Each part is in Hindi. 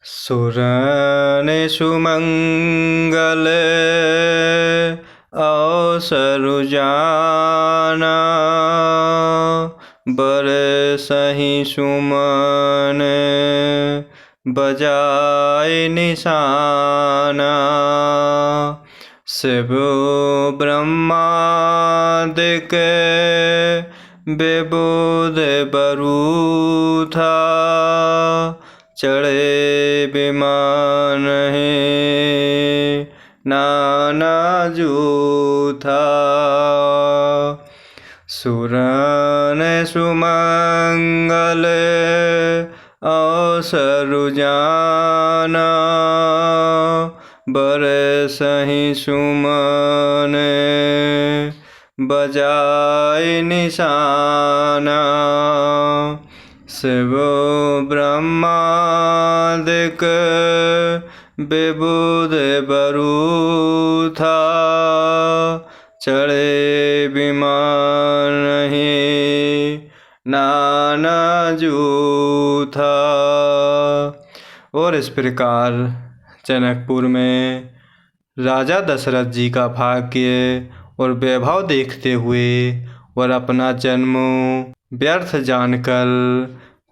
सुरने सुमंगले अवसरु जाना, बरसहि सुमन बजाए निशाना। शिव ब्रह्मादिक विबुध बरू था, चढ़े विमान है नाना जूथा। सुरन सुमंगल अवसरु जाना, बरसहि सुमन बजाए निशाना। शिव ब्रह्मादिक विबुध बरू था, चढ़े विमान ही नाना जूथा। और इस प्रकार जनकपुर में राजा दशरथ जी का भाग्य और वैभव देखते हुए और अपना जन्म व्यर्थ जानकर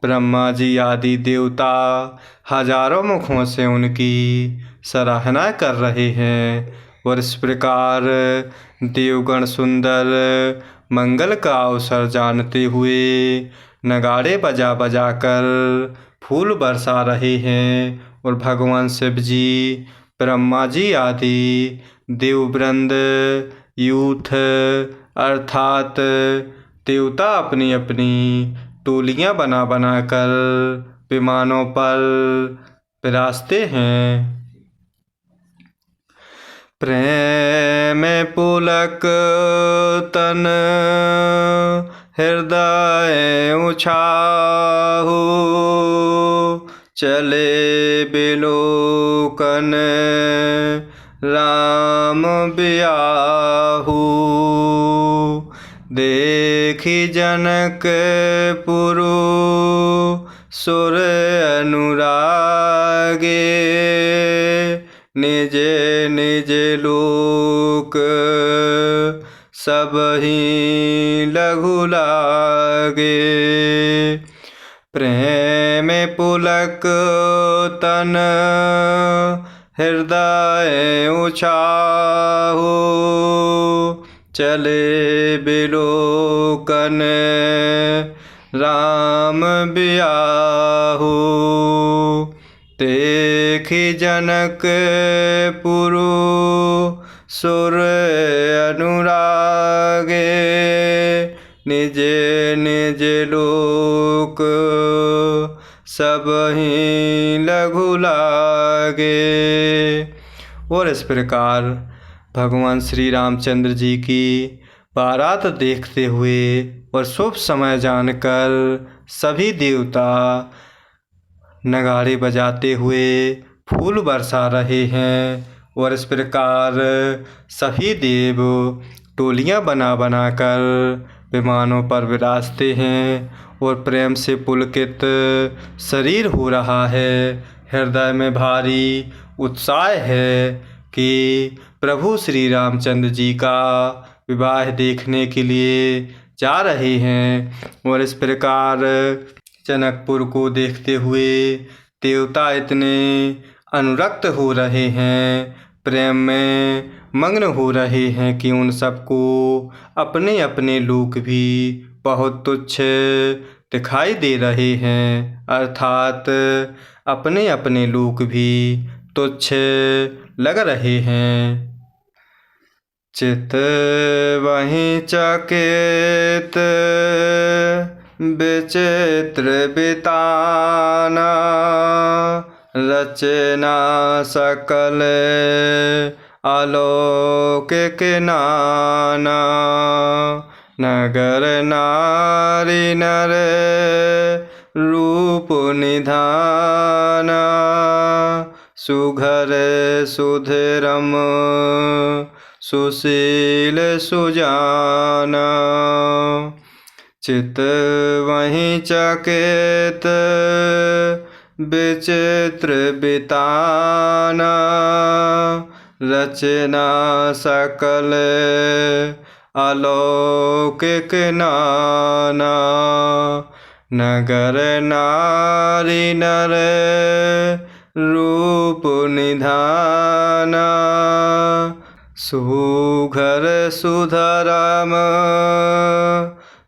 ब्रह्मा जी आदि देवता हजारों मुखों से उनकी सराहना कर रहे हैं। और इस प्रकार देवगण सुंदर मंगल का अवसर जानते हुए नगाड़े बजा बजा कर फूल बरसा रहे हैं। और भगवान शिव जी, ब्रह्मा जी आदि देववृंद यूथ अर्थात देवता अपनी अपनी टोलियां बना बना कर विमानों पर विराजते हैं। प्रेम पुलक तन हृदय उछाहु, चले बिलोकन राम बियाहु। देखी जनकपुरु सुर अनुरागे, निज निज लोक सबहि लघु लागे। प्रेम पुलक तन हृदय उछाहु, चले बिलोकन राम बियाहु। देखी जनकपुरु सुर अनुरागे, निज निज लोक सबहि लघु लागे। और इस प्रकार भगवान श्री रामचंद्र जी की बारात देखते हुए और शुभ समय जानकर सभी देवता नगाड़े बजाते हुए फूल बरसा रहे हैं। और इस प्रकार सभी देव टोलियां बना बना कर विमानों पर विराजते हैं और प्रेम से पुलकित शरीर हो रहा है। हृदय में भारी उत्साह है कि प्रभु श्री रामचंद्र जी का विवाह देखने के लिए जा रहे हैं। और इस प्रकार जनकपुर को देखते हुए देवता इतने अनुरक्त हो रहे हैं, प्रेम में मग्न हो रहे हैं कि उन सबको अपने अपने लोक भी बहुत तुच्छ दिखाई दे रहे हैं, अर्थात अपने अपने लोक भी तुच्छ लग रहे हैं। चित वहीं चकित विचित्र बिताना, रचना सकल अलौकिक नाना। नगर नारी नर रूप निधाना, सुघर सुधरम सुशील सुजाना। चित वहीं चकित विचित्र बिताना, रचना सकल अलौकिक नाना। नगर नारी नर रूप निधाना, सुघर सुधराम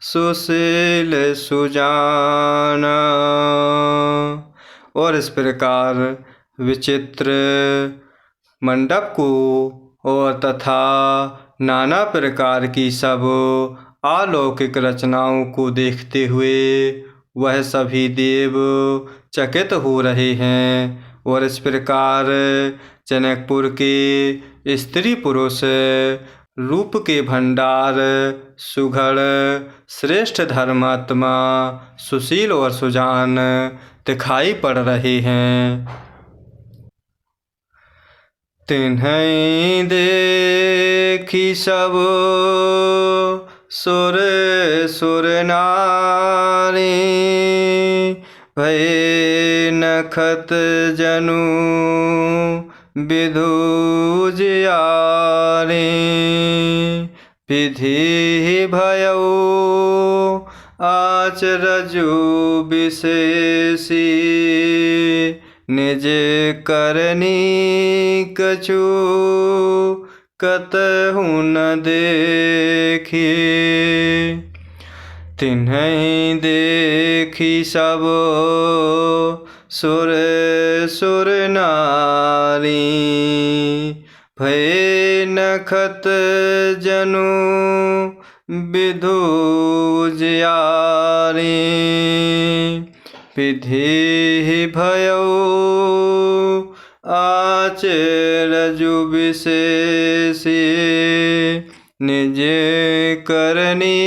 सुशील सुजाना। और इस प्रकार विचित्र मंडप को और तथा नाना प्रकार की सब अलौकिक रचनाओं को देखते हुए वह सभी देव चकित हो रहे हैं। और इस प्रकार जनकपुर के स्त्री पुरुष रूप के भंडार, सुघड़ श्रेष्ठ धर्मात्मा, सुशील और सुजान दिखाई पड़ रहे हैं। तिन्हीं देखी सब सुर सुर नारी, भये नखत जनु विधु जियारी। विधि भयो आचरजु विशेषी, निज करनी कछु कतहु न देखी। तिन्हीं देखी सब सुर सुर नारी, भये नखत जनु विधु जियारी। विधि भयो आचरजु विशेषी, निज करनी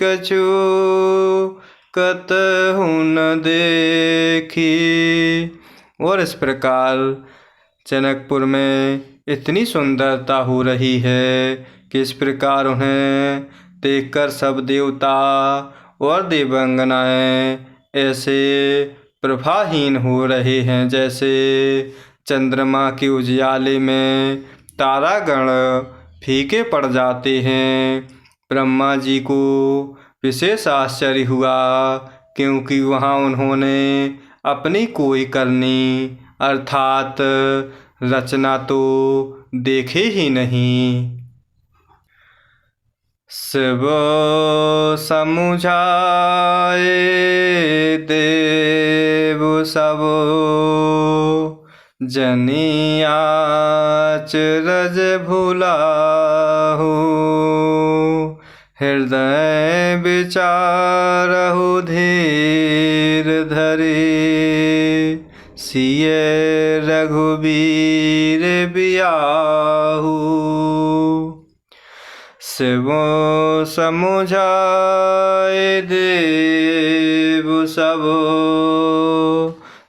कछु कतहु न देखी। और इस प्रकार जनकपुर में इतनी सुंदरता हो रही है कि इस प्रकार उन्हें देखकर सब देवता और देवांगनाएं ऐसे प्रभाहीन हो रहे हैं जैसे चंद्रमा के उजियाले में तारागण फीके पड़ जाते हैं। ब्रह्मा जी को विशेष आश्चर्य हुआ क्योंकि वहाँ उन्होंने अपनी कोई करनी अर्थात रचना तो देखे ही नहीं। शिव समुझाए देव सब, जनि आचरज भुलाहु। हृदय विचारहु धीर धरि, सिय रघुबीर बियाहु। शिव समुझाए देव सब,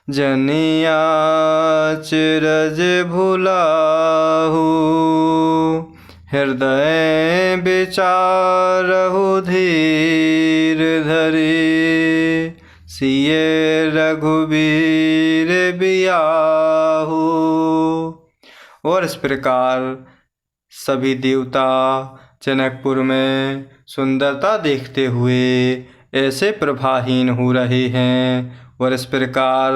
जनि आचरज भुलाहु। हृदय विचारहु धीर धरि, सिय रघुबीर बियाहु। और इस प्रकार सभी देवता जनकपुर में सुंदरता देखते हुए ऐसे प्रभाहीन हो रहे हैं। और इस प्रकार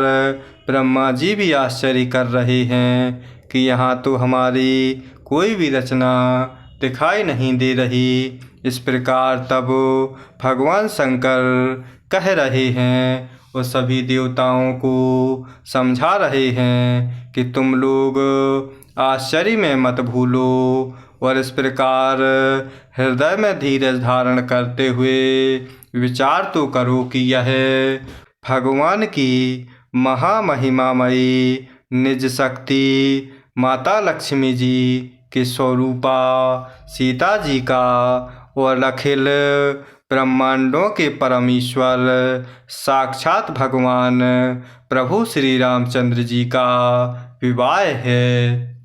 ब्रह्मा जी भी आश्चर्य कर रहे हैं कि यहाँ तो हमारी कोई भी रचना दिखाई नहीं दे रही। इस प्रकार तब भगवान शंकर कह रहे हैं और सभी देवताओं को समझा रहे हैं कि तुम लोग आश्चर्य में मत भूलो और इस प्रकार हृदय में धीरज धारण करते हुए विचार तो करो कि यह भगवान की महामहिमामयी निज शक्ति माता लक्ष्मी जी के स्वरूपा सीता जी का और अखिल ब्रह्मांडों के परमेश्वर साक्षात भगवान प्रभु श्री रामचंद्र जी का विवाह है।